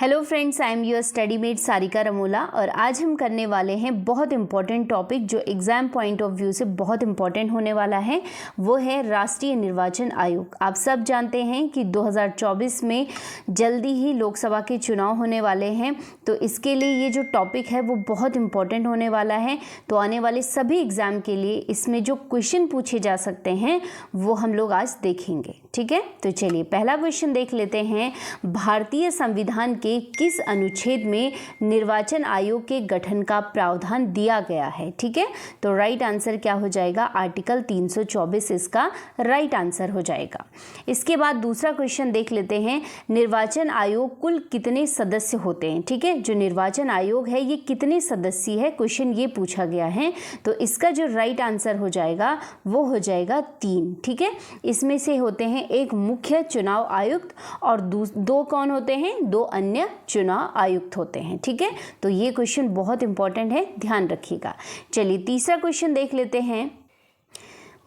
Hello friends, I am your study mate Sarika Ramola और आज हम करने वाले हैं बहुत इंपॉर्टेंट टॉपिक जो एग्ज़ाम पॉइंट ऑफ व्यू से बहुत इंपॉर्टेंट होने वाला है। वो है राष्ट्रीय निर्वाचन आयोग। आप सब जानते हैं कि 2024 में जल्दी ही लोकसभा के चुनाव होने वाले हैं, तो इसके लिए ये जो टॉपिक है वो बहुत इंपॉर्टेंट होने वाला है। तो आने वाले सभी एग्ज़ाम के लिए इसमें जो क्वेश्चन पूछे जा सकते हैं वो हम लोग आज देखेंगे। ठीक है, तो चलिए पहला क्वेश्चन देख लेते हैं। भारतीय संविधान के किस अनुच्छेद में निर्वाचन आयोग के गठन का प्रावधान दिया गया है? ठीक है, तो राइट आंसर क्या हो जाएगा? आर्टिकल 324 इसका राइट आंसर हो जाएगा। इसके बाद दूसरा क्वेश्चन देख लेते हैं। निर्वाचन आयोग कुल कितने सदस्य होते हैं? ठीक है, जो निर्वाचन आयोग है ये कितने सदस्य है, क्वेश्चन ये पूछा गया है। तो इसका जो राइट आंसर हो जाएगा वो हो जाएगा 3। ठीक है, इसमें से होते हैं एक मुख्य चुनाव आयुक्त और दो कौन होते हैं? 2 अन्य चुनाव आयुक्त होते हैं। ठीक है, तो ये क्वेश्चन बहुत इंपॉर्टेंट है, ध्यान रखिएगा। चलिए तीसरा क्वेश्चन देख लेते हैं।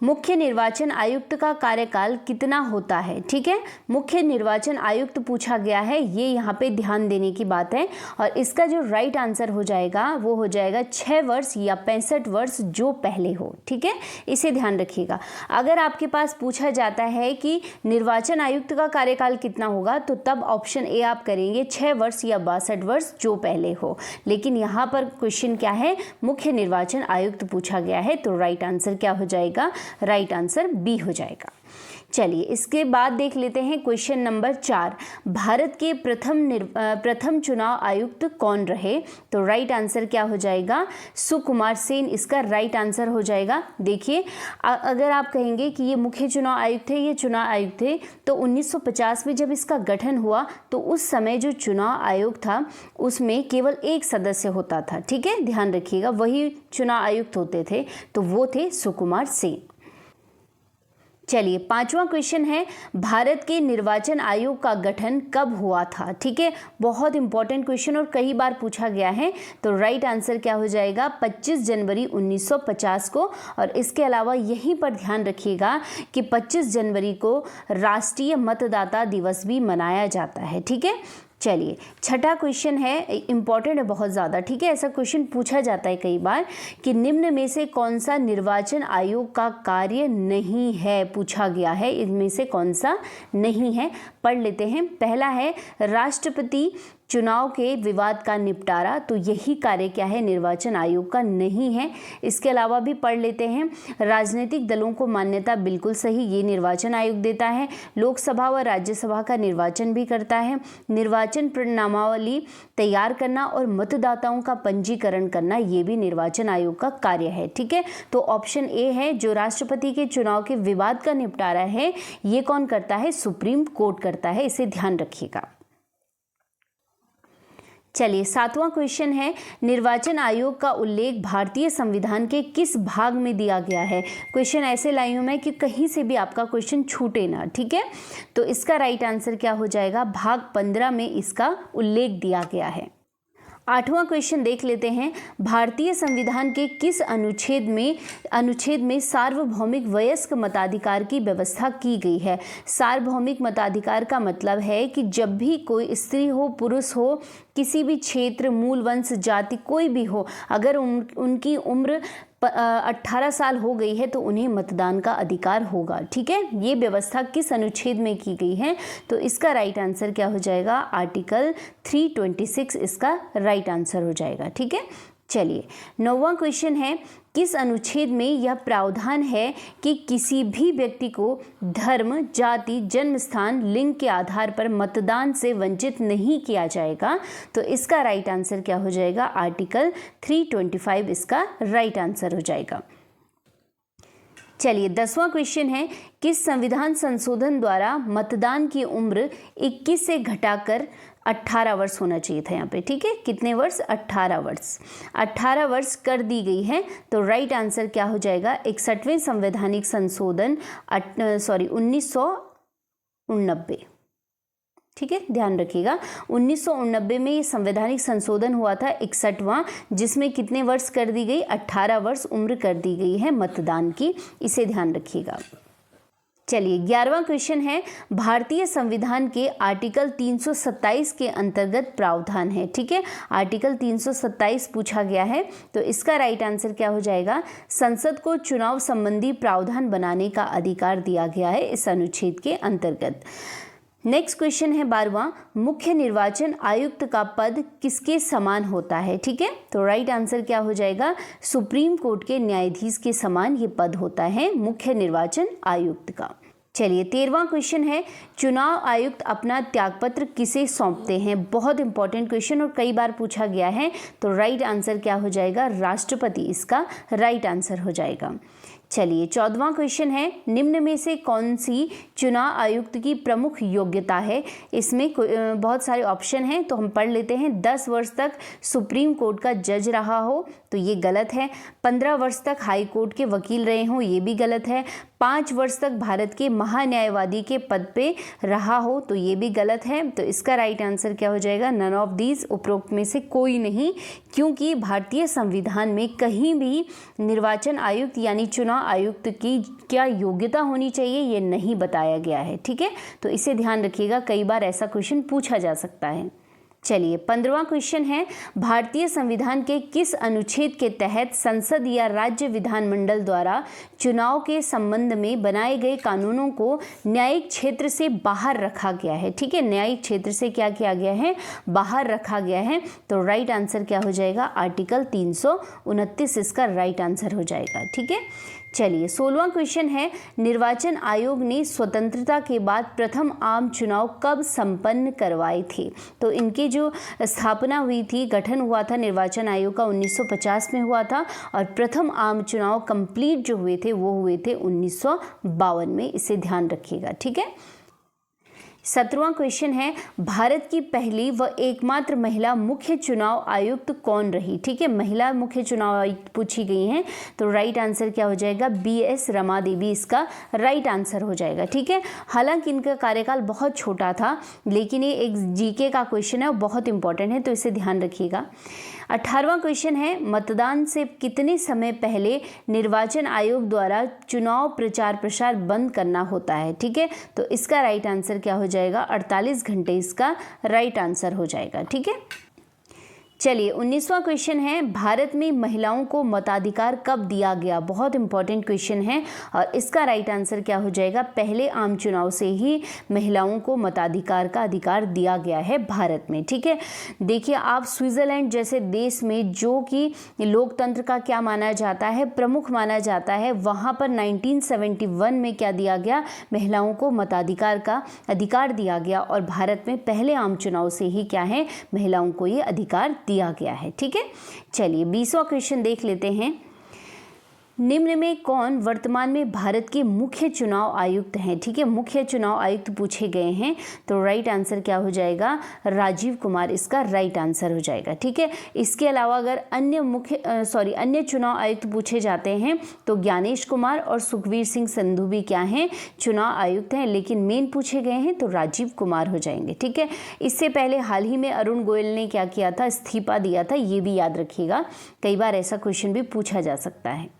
मुख्य निर्वाचन आयुक्त का कार्यकाल कितना होता है? ठीक है, मुख्य निर्वाचन आयुक्त पूछा गया है, ये यहाँ पे ध्यान देने की बात है। और इसका जो राइट आंसर हो जाएगा वो हो जाएगा 6 वर्ष या 65 वर्ष जो पहले हो। ठीक है, इसे ध्यान रखिएगा। अगर आपके पास पूछा जाता है कि निर्वाचन आयुक्त का कार्यकाल कितना होगा, तो तब ऑप्शन ए आप करेंगे 6 वर्ष या 62 वर्ष जो पहले हो। लेकिन यहाँ पर क्वेश्चन क्या है? मुख्य निर्वाचन आयुक्त पूछा गया है, तो राइट आंसर क्या हो जाएगा? राइट आंसर बी हो जाएगा। चलिए इसके बाद देख लेते हैं क्वेश्चन नंबर 4। भारत के प्रथम चुनाव आयुक्त कौन रहे? तो राइट आंसर क्या हो जाएगा? सुकुमार सेन इसका राइट आंसर हो जाएगा। देखिए, अगर आप कहेंगे कि ये मुख्य चुनाव आयुक्त थे, ये चुनाव आयुक्त थे, तो 1950 में जब इसका गठन हुआ तो उस समय जो चुनाव आयोग था उसमें केवल एक सदस्य होता था। ठीक है, ध्यान रखिएगा, वही चुनाव आयुक्त होते थे, तो वो थे सुकुमार सेन। चलिए पांचवा क्वेश्चन है। भारत के निर्वाचन आयोग का गठन कब हुआ था? ठीक है, बहुत इंपॉर्टेंट क्वेश्चन और कई बार पूछा गया है। तो राइट आंसर क्या हो जाएगा? 25 जनवरी 1950 को। और इसके अलावा यहीं पर ध्यान रखिएगा कि 25 जनवरी को राष्ट्रीय मतदाता दिवस भी मनाया जाता है। ठीक है, चलिए छठा क्वेश्चन है, इंपॉर्टेंट है बहुत ज़्यादा। ठीक है, ऐसा क्वेश्चन पूछा जाता है कई बार कि निम्न में से कौन सा निर्वाचन आयोग का कार्य नहीं है, पूछा गया है। इनमें से कौन सा नहीं है, पढ़ लेते हैं। पहला है राष्ट्रपति चुनाव के विवाद का निपटारा, तो यही कार्य क्या है? निर्वाचन आयोग का नहीं है। इसके अलावा भी पढ़ लेते हैं। राजनीतिक दलों को मान्यता, बिल्कुल सही, ये निर्वाचन आयोग देता है। लोकसभा व राज्यसभा का निर्वाचन भी करता है। निर्वाचन परिणामावली तैयार करना और मतदाताओं का पंजीकरण करना, ये भी निर्वाचन आयोग का कार्य है। ठीक है, तो ऑप्शन ए है जो राष्ट्रपति के चुनाव के विवाद का निपटारा है, ये कौन करता है? सुप्रीम कोर्ट करता है, इसे ध्यान रखिएगा। चलिए सातवां क्वेश्चन है। निर्वाचन आयोग का उल्लेख भारतीय संविधान के किस भाग में दिया गया है? क्वेश्चन ऐसे लाई हूं मैं कि कहीं से भी आपका क्वेश्चन छूटे ना। ठीक है, तो इसका राइट आंसर क्या हो जाएगा? भाग 15 में इसका उल्लेख दिया गया है। आठवां क्वेश्चन देख लेते हैं। भारतीय संविधान के किस अनुच्छेद में सार्वभौमिक वयस्क मताधिकार की व्यवस्था की गई है? सार्वभौमिक मताधिकार का मतलब है कि जब भी कोई स्त्री हो, पुरुष हो, किसी भी क्षेत्र, मूल वंश, जाति, कोई भी हो, अगर उनकी उम्र 18 साल हो गई है तो उन्हें मतदान का अधिकार होगा। ठीक है, ये व्यवस्था किस अनुच्छेद में की गई है? तो इसका राइट आंसर क्या हो जाएगा? आर्टिकल 326 इसका राइट आंसर हो जाएगा। ठीक है, चलिए 9वां क्वेश्चन है। किस अनुच्छेद में यह प्रावधान है कि किसी भी व्यक्ति को धर्म, जाति, जन्म स्थान, लिंग के आधार पर मतदान से वंचित नहीं किया जाएगा? तो इसका राइट आंसर क्या हो जाएगा? आर्टिकल 325 इसका राइट आंसर हो जाएगा। चलिए 10वां क्वेश्चन है। किस संविधान संशोधन द्वारा मतदान की उम्र 21 से घटाकर 18 वर्ष होना चाहिए था? यहाँ पे ठीक है, कितने वर्ष? 18 वर्ष। 18 वर्ष कर दी गई है, तो राइट आंसर क्या हो जाएगा? 61वें संवैधानिक संशोधन 1989। ठीक है, ध्यान रखिएगा 1989 में ये संवैधानिक संशोधन हुआ था 61वां, जिसमें कितने वर्ष कर दी गई? 18 वर्ष उम्र कर दी गई है मतदान की, इसे ध्यान रखिएगा। चलिए 11वां क्वेश्चन है, भारतीय संविधान के आर्टिकल 327 के अंतर्गत प्रावधान है। ठीक है, आर्टिकल 327 पूछा गया है, तो इसका राइट आंसर क्या हो जाएगा? संसद को चुनाव संबंधी प्रावधान बनाने का अधिकार दिया गया है इस अनुच्छेद के अंतर्गत। नेक्स्ट क्वेश्चन है 12वां, मुख्य निर्वाचन आयुक्त का पद किसके समान होता है? ठीक है, तो राइट आंसर क्या हो जाएगा? सुप्रीम कोर्ट के न्यायाधीश के समान ये पद होता है मुख्य निर्वाचन आयुक्त का। चलिए 13वां क्वेश्चन है, चुनाव आयुक्त अपना त्यागपत्र किसे सौंपते हैं? बहुत इंपॉर्टेंट क्वेश्चन और कई बार पूछा गया है, तो राइट आंसर क्या हो जाएगा? राष्ट्रपति इसका राइट आंसर हो जाएगा। चलिए 14वां क्वेश्चन है, निम्न में से कौन सी चुनाव आयुक्त की प्रमुख योग्यता है? इसमें बहुत सारे ऑप्शन हैं, तो हम पढ़ लेते हैं। 10 वर्ष तक सुप्रीम कोर्ट का जज रहा हो तो ये गलत है। 15 वर्ष तक हाई कोर्ट के वकील रहे हों, ये भी गलत है। 5 वर्ष तक भारत के महान्यायवादी के पद पे रहा हो तो ये भी गलत है। तो इसका राइट आंसर क्या हो जाएगा? नन ऑफ दीज, उपरोक्त में से कोई नहीं, क्योंकि भारतीय संविधान में कहीं भी निर्वाचन आयुक्त यानी चुनाव आयुक्त की क्या योग्यता होनी चाहिए ये नहीं बताया गया है। ठीक है, तो इसे ध्यान रखिएगा, कई बार ऐसा क्वेश्चन पूछा जा सकता है। चलिए 15वां क्वेश्चन है, भारतीय संविधान के किस अनुच्छेद के तहत संसद या राज्य विधानमंडल द्वारा चुनाव के संबंध में बनाए गए कानूनों को न्यायिक क्षेत्र से बाहर रखा गया है? ठीक है, न्यायिक क्षेत्र से क्या किया गया है? बाहर रखा गया है। तो राइट आंसर क्या हो जाएगा? आर्टिकल 329 इसका राइट आंसर हो जाएगा। ठीक है, चलिए 16वां क्वेश्चन है, निर्वाचन आयोग ने स्वतंत्रता के बाद प्रथम आम चुनाव कब संपन्न करवाए थे? तो इनकी जो स्थापना हुई थी, गठन हुआ था निर्वाचन आयोग का 1950 में हुआ था, और प्रथम आम चुनाव कंप्लीट जो हुए थे वो हुए थे 1952 में। इसे ध्यान रखिएगा। ठीक है, 17वां क्वेश्चन है, भारत की पहली व एकमात्र महिला मुख्य चुनाव आयुक्त कौन रही? ठीक है, महिला मुख्य चुनाव आयुक्त पूछी गई हैं, तो राइट आंसर क्या हो जाएगा? BS रमा देवी इसका राइट आंसर हो जाएगा। ठीक है, हालांकि इनका कार्यकाल बहुत छोटा था, लेकिन ये एक GK का क्वेश्चन है और बहुत इंपॉर्टेंट है, तो इसे ध्यान रखिएगा। 18वां क्वेश्चन है, मतदान से कितने समय पहले निर्वाचन आयोग द्वारा चुनाव प्रचार प्रसार बंद करना होता है? ठीक है, तो इसका राइट आंसर क्या हो जाएगा? 48 घंटे इसका राइट आंसर हो जाएगा। ठीक है, चलिए 19वां क्वेश्चन है, भारत में महिलाओं को मताधिकार कब दिया गया? बहुत इंपॉर्टेंट क्वेश्चन है और इसका राइट आंसर क्या हो जाएगा? पहले आम चुनाव से ही महिलाओं को मताधिकार का अधिकार दिया गया है भारत में। ठीक है, देखिए आप स्विट्जरलैंड जैसे देश में जो कि लोकतंत्र का क्या माना जाता है, प्रमुख माना जाता है, वहाँ पर 1971 में क्या दिया गया? महिलाओं को मताधिकार का अधिकार दिया गया, और भारत में पहले आम चुनाव से ही क्या है? महिलाओं को ये अधिकार दिया गया है। ठीक है, चलिए 20वां क्वेश्चन देख लेते हैं, निम्न में कौन वर्तमान में भारत के मुख्य चुनाव आयुक्त हैं? ठीक है, मुख्य चुनाव आयुक्त पूछे गए हैं, तो राइट आंसर क्या हो जाएगा? राजीव कुमार इसका राइट आंसर हो जाएगा। ठीक है, इसके अलावा अगर अन्य चुनाव आयुक्त पूछे जाते हैं तो ज्ञानेश कुमार और सुखवीर सिंह संधू भी क्या हैं? चुनाव आयुक्त हैं, लेकिन मेन पूछे गए हैं तो राजीव कुमार हो जाएंगे। ठीक है, इससे पहले हाल ही में अरुण गोयल ने क्या किया था? इस्तीफा दिया था, ये भी याद रखिएगा, कई बार ऐसा क्वेश्चन भी पूछा जा सकता है।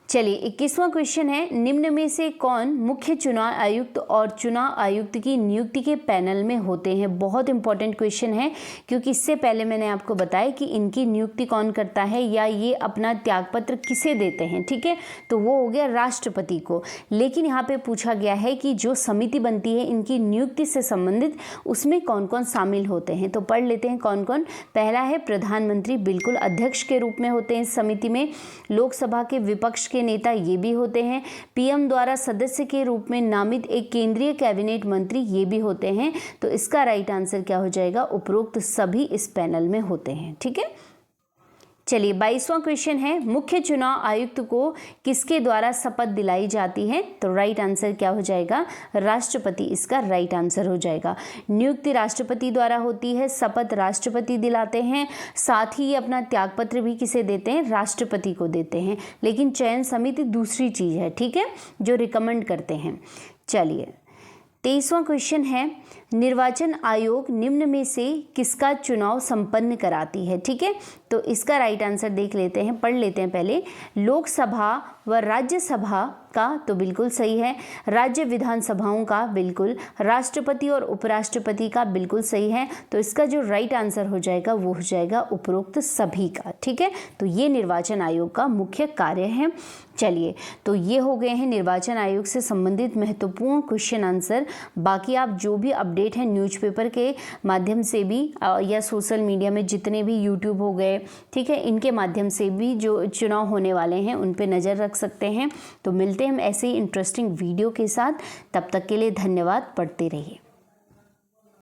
चलिए 21वां क्वेश्चन है, निम्न में से कौन मुख्य चुनाव आयुक्त और चुनाव आयुक्त की नियुक्ति के पैनल में होते हैं? बहुत इंपॉर्टेंट क्वेश्चन है, क्योंकि इससे पहले मैंने आपको बताया कि इनकी नियुक्ति कौन करता है या ये अपना त्यागपत्र किसे देते हैं। ठीक है, तो वो हो गया राष्ट्रपति को, लेकिन यहाँ पे पूछा गया है कि जो समिति बनती है इनकी नियुक्ति से संबंधित, उसमें कौन कौन शामिल होते हैं, तो पढ़ लेते हैं कौन कौन। पहला है प्रधानमंत्री, बिल्कुल अध्यक्ष के रूप में होते हैं इस समिति में। लोकसभा के विपक्ष के नेता ये भी होते हैं। PM द्वारा सदस्य के रूप में नामित एक केंद्रीय कैबिनेट मंत्री ये भी होते हैं। तो इसका राइट आंसर क्या हो जाएगा? उपरोक्त सभी इस पैनल में होते हैं। ठीक है, चलिए 22वां क्वेश्चन है, मुख्य चुनाव आयुक्त को किसके द्वारा शपथ दिलाई जाती है? तो राइट आंसर क्या हो जाएगा? राष्ट्रपति इसका राइट आंसर हो जाएगा। नियुक्ति राष्ट्रपति द्वारा होती है, शपथ राष्ट्रपति दिलाते हैं, साथ ही ये अपना त्यागपत्र भी किसे देते हैं? राष्ट्रपति को देते हैं, लेकिन चयन समिति दूसरी चीज़ है। ठीक है, जो रिकमेंड करते हैं। चलिए 23वां क्वेश्चन है, निर्वाचन आयोग निम्न में से किसका चुनाव संपन्न कराती है? ठीक है, तो इसका राइट आंसर देख लेते हैं, पढ़ लेते हैं पहले। लोकसभा व राज्यसभा का तो बिल्कुल सही है, राज्य विधानसभाओं का बिल्कुल, राष्ट्रपति और उपराष्ट्रपति का बिल्कुल सही है। तो इसका जो राइट आंसर हो जाएगा वो हो जाएगा उपरोक्त सभी का। ठीक है, तो ये निर्वाचन आयोग का मुख्य कार्य है। चलिए, तो ये हो गए हैं निर्वाचन आयोग से संबंधित महत्वपूर्ण क्वेश्चन आंसर। बाकी आप जो भी अपडेट हैं न्यूज़पेपर के माध्यम से भी या सोशल मीडिया में जितने भी यूट्यूब हो गए, ठीक है, इनके माध्यम से भी जो चुनाव होने वाले हैं उन पे नज़र रख सकते हैं। तो मिलते हैं हम ऐसे ही इंटरेस्टिंग वीडियो के साथ, तब तक के लिए धन्यवाद, पढ़ते रहिए।